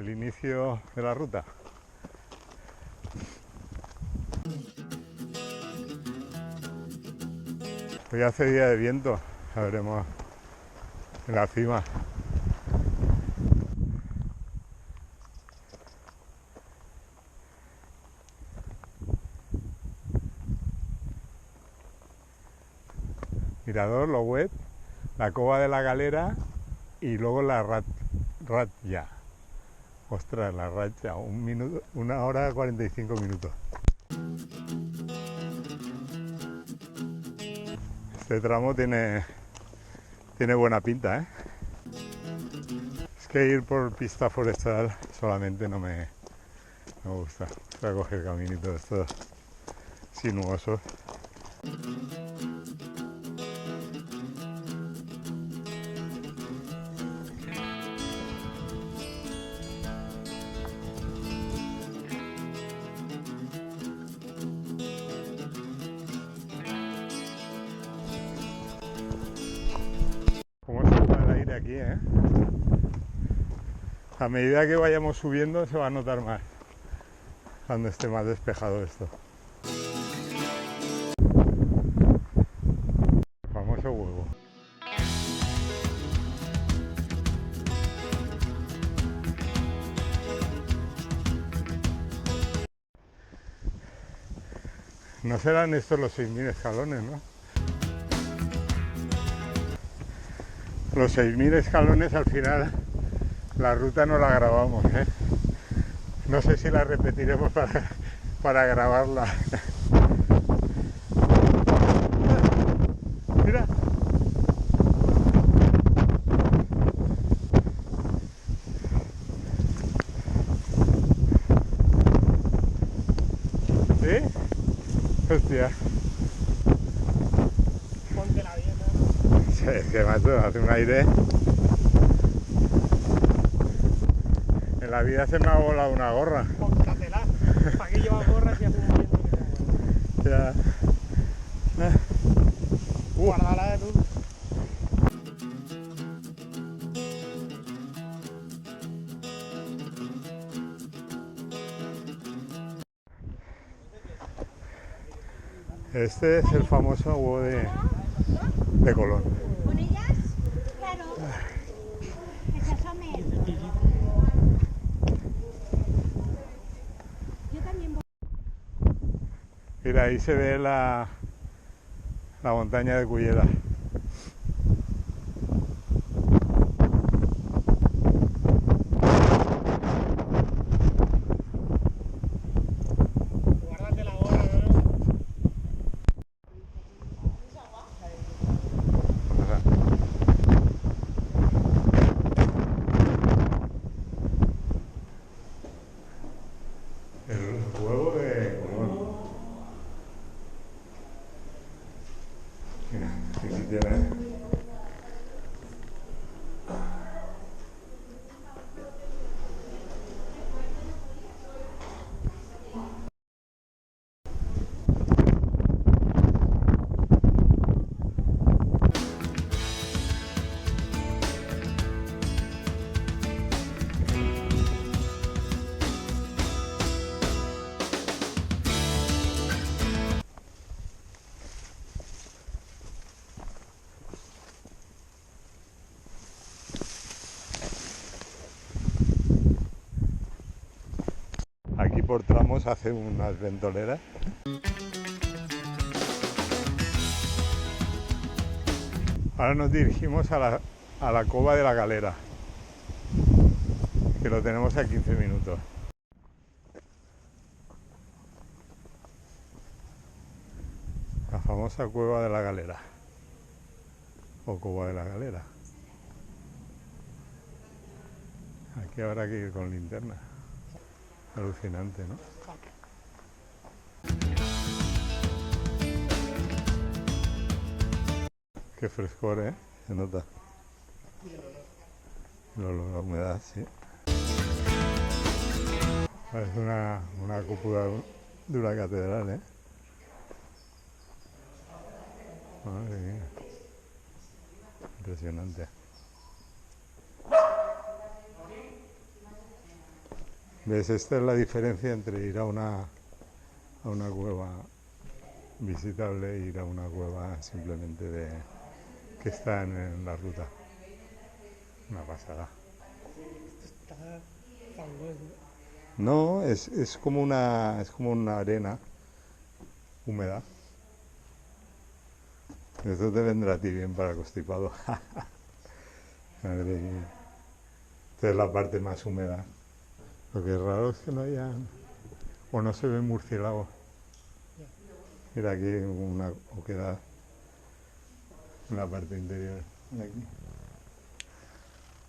el inicio de la ruta. Hoy hace día de viento, ya veremos en la cima. Mirador, Louet, la Cova de la Galera y luego la Ratlla. Ostras, la Ratlla, 1 hora 45 minutos. Este tramo tiene buena pinta, ¿eh? Es que ir por pista forestal solamente no me gusta. Voy a coger caminitos estos sinuosos. Cómo se va el aire aquí, ¿eh? A medida que vayamos subiendo se va a notar más cuando esté más despejado esto. El famoso huevo. No serán estos los 6.000 escalones, ¿no? Los 6.000 escalones al final la ruta no la grabamos, ¿eh? No sé si la repetiremos para grabarla. Mira. ¿Sí? Hostia. Ponte la dieta. Sí, es que macho, hace un aire. En la vida se me ha volado una gorra. Póntatela. ¿Para qué llevas gorra si hace un viento que te Ya. Guárdala de tú. Este es el famoso huevo de Colón. ¿Con ellas? Claro. Que se asome. Yo también voy. Mira, ahí se ve la montaña de Cullera. Guárdate la gorra, ¿no? El huevo de Colón. Mira, aquí tiene. Aquí por tramos hace unas ventoleras. Ahora nos dirigimos a la Cova de la Galera, que lo tenemos a 15 minutos. La famosa Cueva de la Galera, o Cova de la Galera. Aquí habrá que ir con linterna. Alucinante, ¿no? Qué frescor, ¿eh? Se nota. La humedad, sí. Parece una cúpula de una catedral, ¿eh? Madre mía. Impresionante. ¿Ves? Esta es la diferencia entre ir a una cueva visitable e ir a una cueva simplemente que está en la ruta. Una pasada. Esto está fangoso. No, es como una arena húmeda. Esto te vendrá a ti bien para el constipado. Madre mía. Esta es la parte más húmeda. Lo que es raro es que no haya... o no se ve murciélago. Ya. Mira aquí una oquedad en la parte interior. De aquí.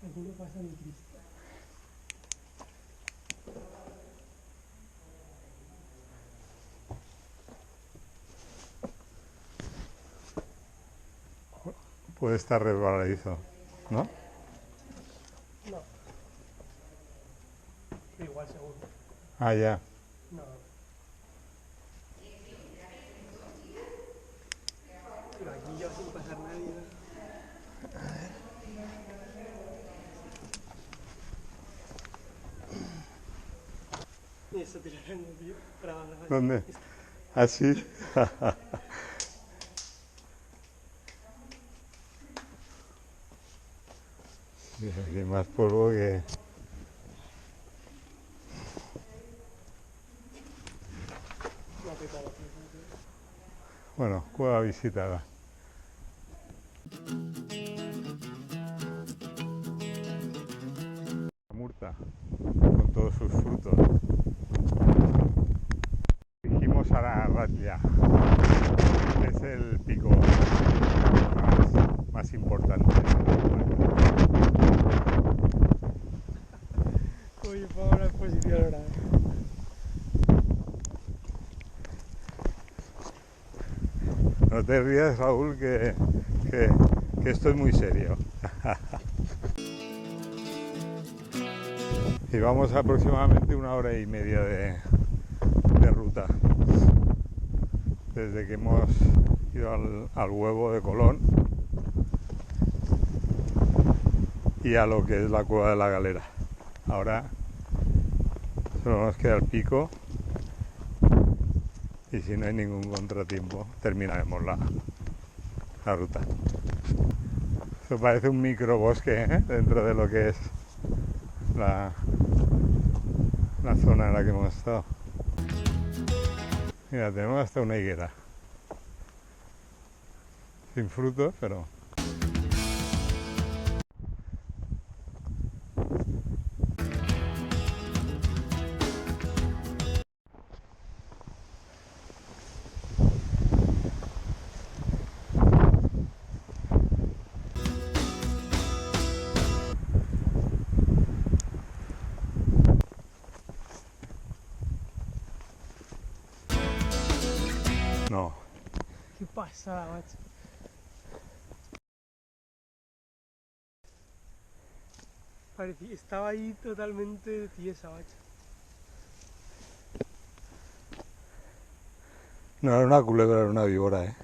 Aquí no pasa ni Cristo. Puede estar resbaladizo, ¿no? No. Pero igual seguro. Ah, ya. No. Pero aquí ya sin pasar nadie. ¿No? Y eso telaraña, tío. Graba. ¿Dónde? ¿Ah, sí? Mira, aquí hay más polvo que... No te cago, tío. Bueno, cueva visitada. La Murta, con todos sus frutos. Dijimos a la Ratlla, que es el pico más importante. Oye, para una exposición ahora. No te rías, Raúl, que esto es muy serio. Y vamos aproximadamente 1 hora y media de ruta. Desde que hemos ido al huevo de Colón y a lo que es la cueva de la Galera. Ahora solo nos queda el pico y si no hay ningún contratiempo terminaremos la ruta. Esto parece un microbosque, ¿eh? Dentro de lo que es la zona en la que hemos estado. Mira, tenemos hasta una higuera. Sin frutos, pero... No. Qué pasada, macho. Parecía, estaba ahí totalmente tiesa, macho. No era una culebra, era una víbora, ¿eh?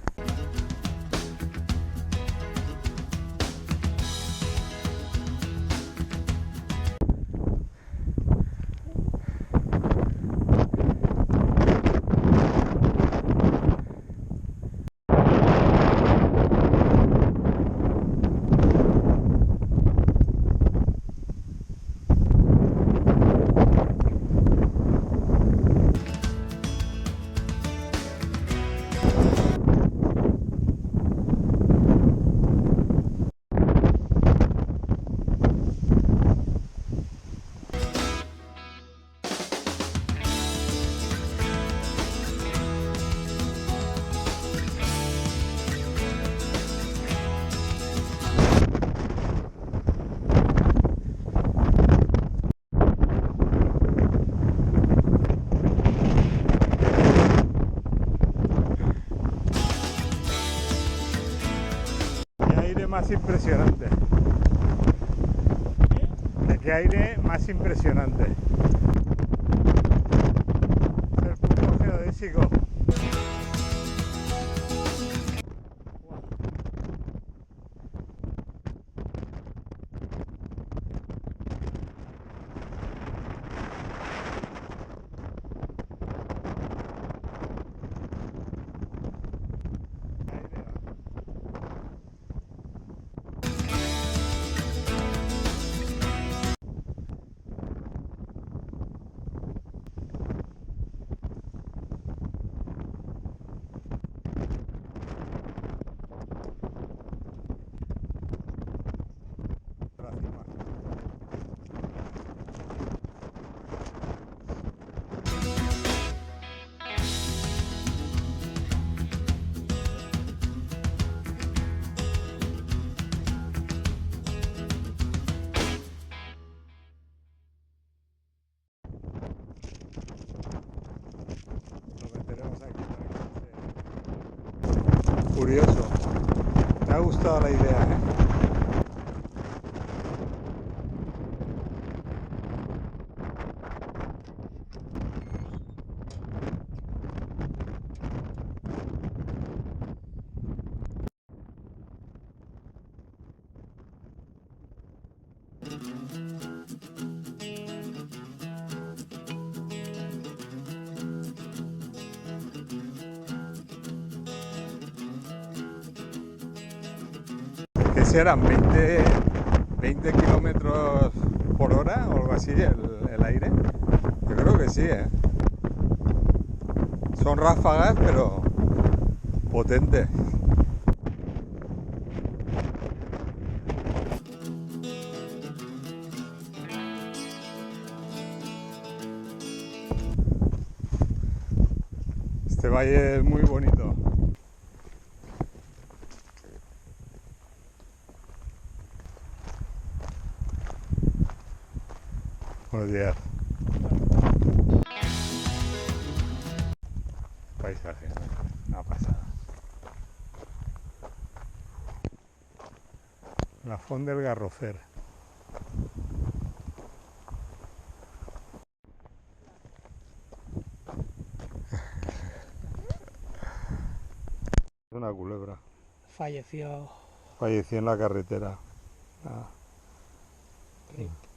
Más impresionante. Qué aire más impresionante. Es el punto geodésico. Curioso. Me ha gustado la idea, ¿eh? ¿Qué serán? ¿20 kilómetros por hora o algo así el aire? Yo creo que sí, ¿eh? Son ráfagas, pero potentes. Este valle es muy bonito. Buenos días. Paisaje, una pasada. La Font del Garrofer. Es una culebra. Falleció. Falleció en la carretera. Ah. Rip.